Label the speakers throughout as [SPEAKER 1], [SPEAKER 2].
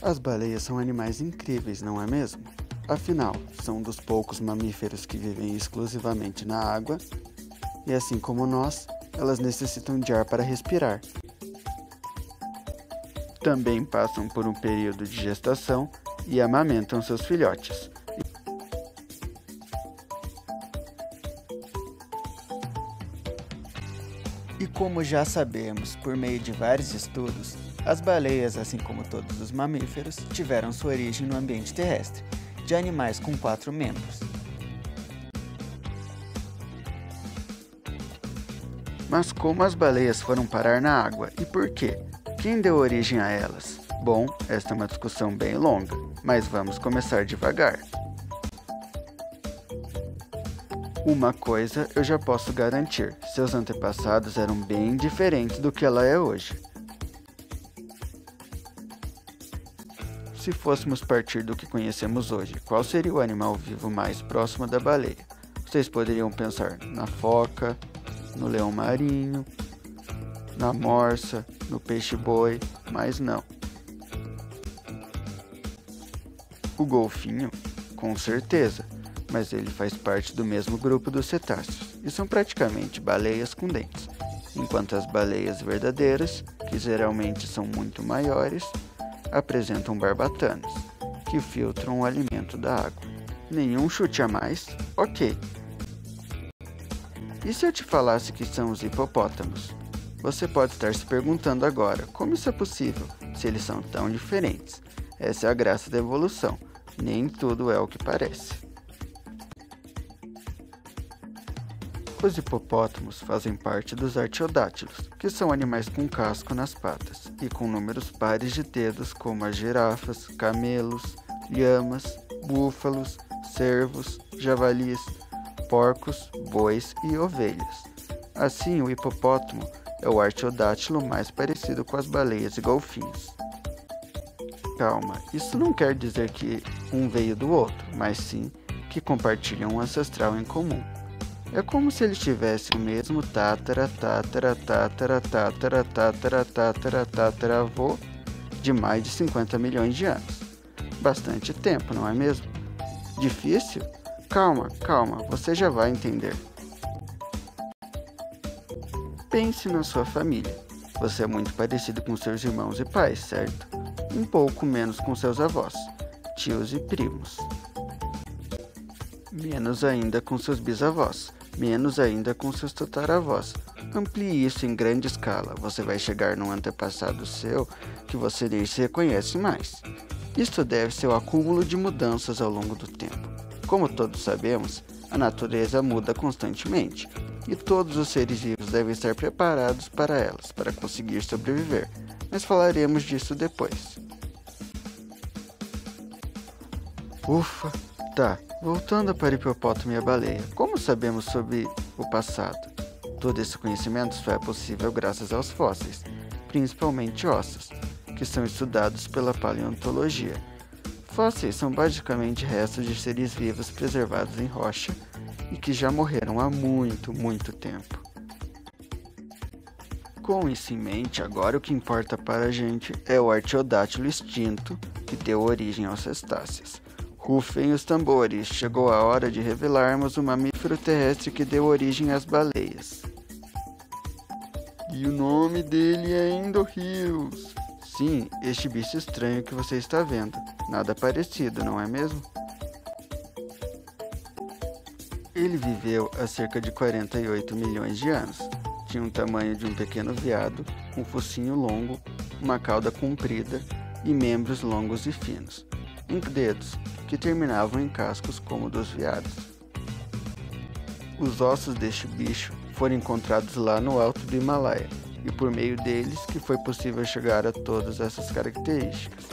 [SPEAKER 1] As baleias são animais incríveis, não é mesmo? Afinal, são um dos poucos mamíferos que vivem exclusivamente na água e, assim como nós, elas necessitam de ar para respirar. Também passam por um período de gestação e amamentam seus filhotes. E como já sabemos por meio de vários estudos, as baleias, assim como todos os mamíferos, tiveram sua origem no ambiente terrestre, de animais com 4 membros. Mas como as baleias foram parar na água e por quê? Quem deu origem a elas? Bom, esta é uma discussão bem longa, mas vamos começar devagar. Uma coisa eu já posso garantir, seus antepassados eram bem diferentes do que ela é hoje. Se fôssemos partir do que conhecemos hoje, qual seria o animal vivo mais próximo da baleia? Vocês poderiam pensar na foca, no leão marinho, na morsa, no peixe-boi, mas não. O golfinho, com certeza, mas ele faz parte do mesmo grupo dos cetáceos e são praticamente baleias com dentes, enquanto as baleias verdadeiras, que geralmente são muito maiores, apresentam barbatanas, que filtram o alimento da água. Nenhum chute a mais? Ok. E se eu te falasse que são os hipopótamos? Você pode estar se perguntando agora, como isso é possível, se eles são tão diferentes? Essa é a graça da evolução, nem tudo é o que parece. Os hipopótamos fazem parte dos artiodátilos, que são animais com casco nas patas e com números pares de dedos como as girafas, camelos, lhamas, búfalos, cervos, javalis, porcos, bois e ovelhas. Assim, o hipopótamo é o artiodátilo mais parecido com as baleias e golfinhos. Calma, isso não quer dizer que um veio do outro, mas sim que compartilham um ancestral em comum. É como se eles tivessem o mesmo tataravô de mais de 50 milhões de anos. Bastante tempo, não é mesmo? Difícil? Calma, você já vai entender. Pense na sua família. Você é muito parecido com seus irmãos e pais, certo? Um pouco menos com seus avós, tios e primos. Menos ainda com seus bisavós. Menos ainda com seus tataravós. Amplie isso em grande escala. Você vai chegar num antepassado seu que você nem se reconhece mais. Isto deve ser o acúmulo de mudanças ao longo do tempo. Como todos sabemos, a natureza muda constantemente e todos os seres vivos devem estar preparados para elas, para conseguir sobreviver. Mas falaremos disso depois. Ufa, tá. Voltando para o hipopótamo e a baleia, como sabemos sobre o passado? Todo esse conhecimento só é possível graças aos fósseis, principalmente ossos, que são estudados pela paleontologia. Fósseis são basicamente restos de seres vivos preservados em rocha e que já morreram há muito, muito tempo. Com isso em mente, agora o que importa para a gente é o artiodátilo extinto que deu origem aos cetáceos. Rufem os tambores, chegou a hora de revelarmos o mamífero terrestre que deu origem às baleias. E o nome dele é Endorheios. Sim, este bicho estranho que você está vendo. Nada parecido, não é mesmo? Ele viveu há cerca de 48 milhões de anos. Tinha o tamanho de um pequeno veado, um focinho longo, uma cauda comprida e membros longos e finos, e dedos que terminavam em cascos como dos veados. Os ossos deste bicho foram encontrados lá no alto do Himalaia, e por meio deles que foi possível chegar a todas essas características.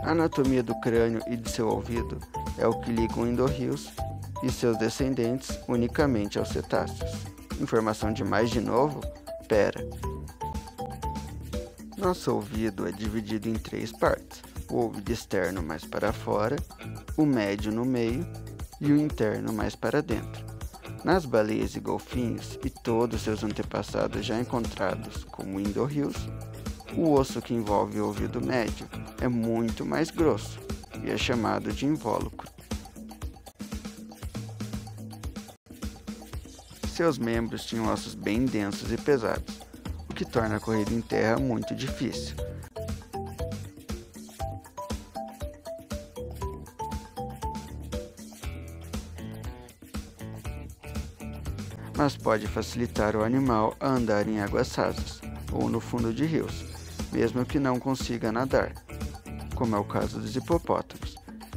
[SPEAKER 1] A anatomia do crânio e de seu ouvido é o que liga o Endorheios e seus descendentes unicamente aos cetáceos. Informação demais de novo? Pera. Nosso ouvido é dividido em 3 partes. O ouvido externo mais para fora, o médio no meio e o interno mais para dentro. Nas baleias e golfinhos e todos seus antepassados já encontrados como Endorheios, O osso que envolve o ouvido médio é muito mais grosso e é chamado de invólucro. Seus membros tinham ossos bem densos e pesados, o que torna a corrida em terra muito difícil. Mas pode facilitar o animal a andar em águas rasas ou no fundo de rios, mesmo que não consiga nadar, como é o caso dos hipopótamos.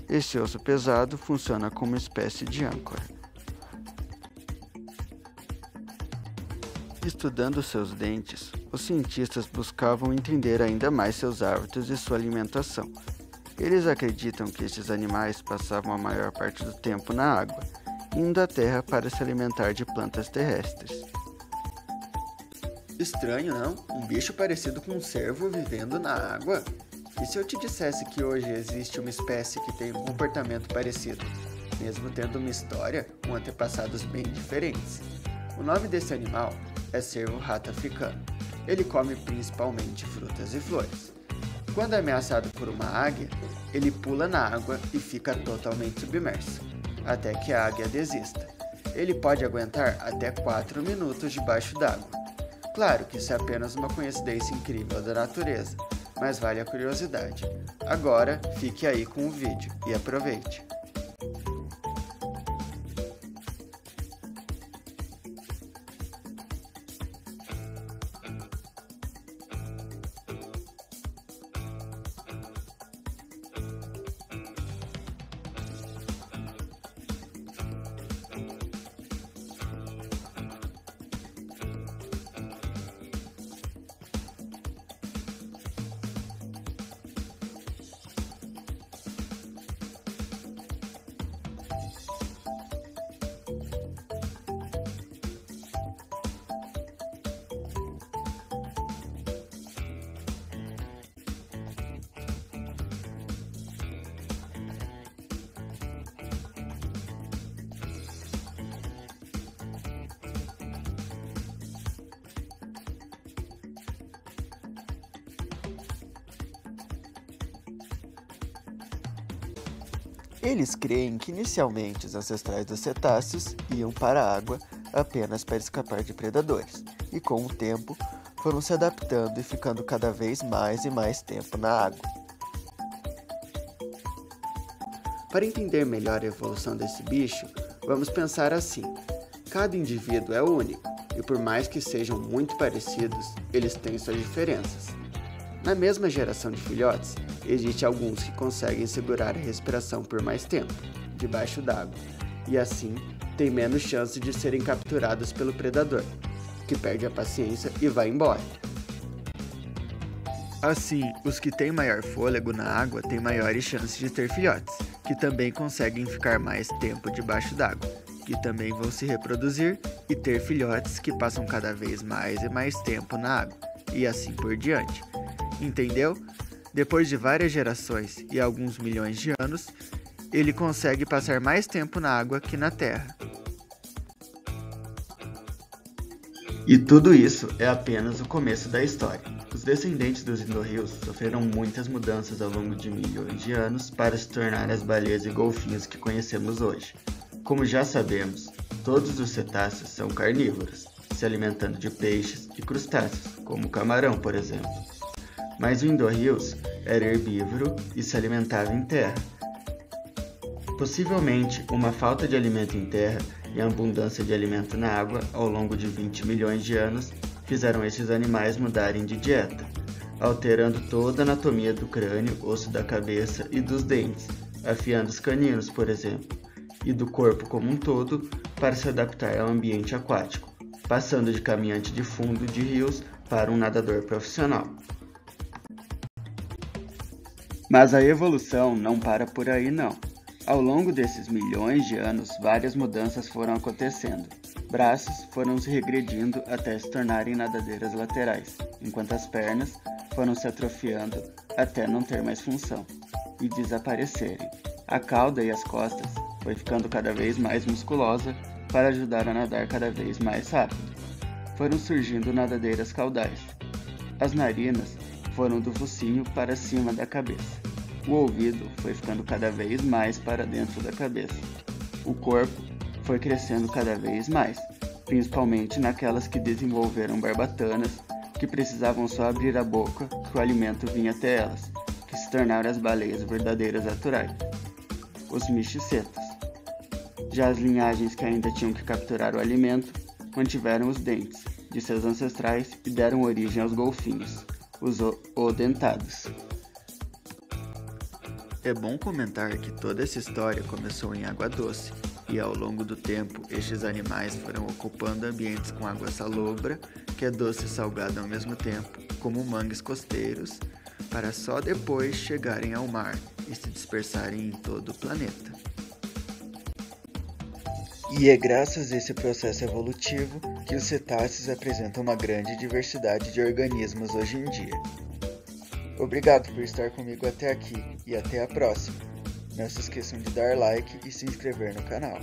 [SPEAKER 1] Esse osso pesado funciona como uma espécie de âncora. Estudando seus dentes, os cientistas buscavam entender ainda mais seus hábitos e sua alimentação. Eles acreditam que esses animais passavam a maior parte do tempo na água, indo à terra para se alimentar de plantas terrestres.
[SPEAKER 2] Estranho, não? Um bicho parecido com um cervo vivendo na água? E se eu te dissesse que hoje existe uma espécie que tem um comportamento parecido, mesmo tendo uma história com antepassados bem diferentes? O nome desse animal é cervo-rato africano. Ele come principalmente frutas e flores. Quando é ameaçado por uma águia, ele pula na água e fica totalmente submerso, até que a águia desista. Ele pode aguentar até 4 minutos debaixo d'água. Claro que isso é apenas uma coincidência incrível da natureza, mas vale a curiosidade. Agora, fique aí com o vídeo e aproveite.
[SPEAKER 1] Eles creem que inicialmente os ancestrais dos cetáceos iam para a água apenas para escapar de predadores, e com o tempo foram se adaptando e ficando cada vez mais e mais tempo na água.
[SPEAKER 2] Para entender melhor a evolução desse bicho, vamos pensar assim: cada indivíduo é único, e por mais que sejam muito parecidos, eles têm suas diferenças. Na mesma geração de filhotes, existem alguns que conseguem segurar a respiração por mais tempo, debaixo d'água, e assim têm menos chance de serem capturados pelo predador, que perde a paciência e vai embora. Assim, os que têm maior fôlego na água têm maiores chances de ter filhotes, que também conseguem ficar mais tempo debaixo d'água, que também vão se reproduzir e ter filhotes que passam cada vez mais e mais tempo na água, e assim por diante. Entendeu? Depois de várias gerações e alguns milhões de anos, ele consegue passar mais tempo na água que na terra.
[SPEAKER 1] E tudo isso é apenas o começo da história. Os descendentes dos endorrios sofreram muitas mudanças ao longo de milhões de anos para se tornar as baleias e golfinhos que conhecemos hoje. Como já sabemos, todos os cetáceos são carnívoros, se alimentando de peixes e crustáceos, como o camarão, por exemplo. Mas o endorrios era herbívoro e se alimentava em terra. Possivelmente, uma falta de alimento em terra e a abundância de alimento na água ao longo de 20 milhões de anos fizeram esses animais mudarem de dieta, alterando toda a anatomia do crânio, osso da cabeça e dos dentes, afiando os caninos, por exemplo, e do corpo como um todo para se adaptar ao ambiente aquático, passando de caminhante de fundo de rios para um nadador profissional. Mas a evolução não para por aí não. Ao longo desses milhões de anos, várias mudanças foram acontecendo. Braços foram se regredindo até se tornarem nadadeiras laterais, enquanto as pernas foram se atrofiando até não ter mais função e desaparecerem. A cauda e as costas foi ficando cada vez mais musculosa para ajudar a nadar cada vez mais rápido. Foram surgindo nadadeiras caudais. As narinas foram do focinho para cima da cabeça. O ouvido foi ficando cada vez mais para dentro da cabeça. O corpo foi crescendo cada vez mais, principalmente naquelas que desenvolveram barbatanas, que precisavam só abrir a boca que o alimento vinha até elas, que se tornaram as baleias verdadeiras naturais, os misticetos. Já as linhagens que ainda tinham que capturar o alimento mantiveram os dentes de seus ancestrais e deram origem aos golfinhos, os odentados.
[SPEAKER 2] É bom comentar que toda essa história começou em água doce, e ao longo do tempo estes animais foram ocupando ambientes com água salobra, que é doce e salgada ao mesmo tempo, como mangues costeiros, para só depois chegarem ao mar e se dispersarem em todo o planeta.
[SPEAKER 1] E é graças a esse processo evolutivo que os cetáceos apresentam uma grande diversidade de organismos hoje em dia. Obrigado por estar comigo até aqui e até a próxima. Não se esqueçam de dar like e se inscrever no canal.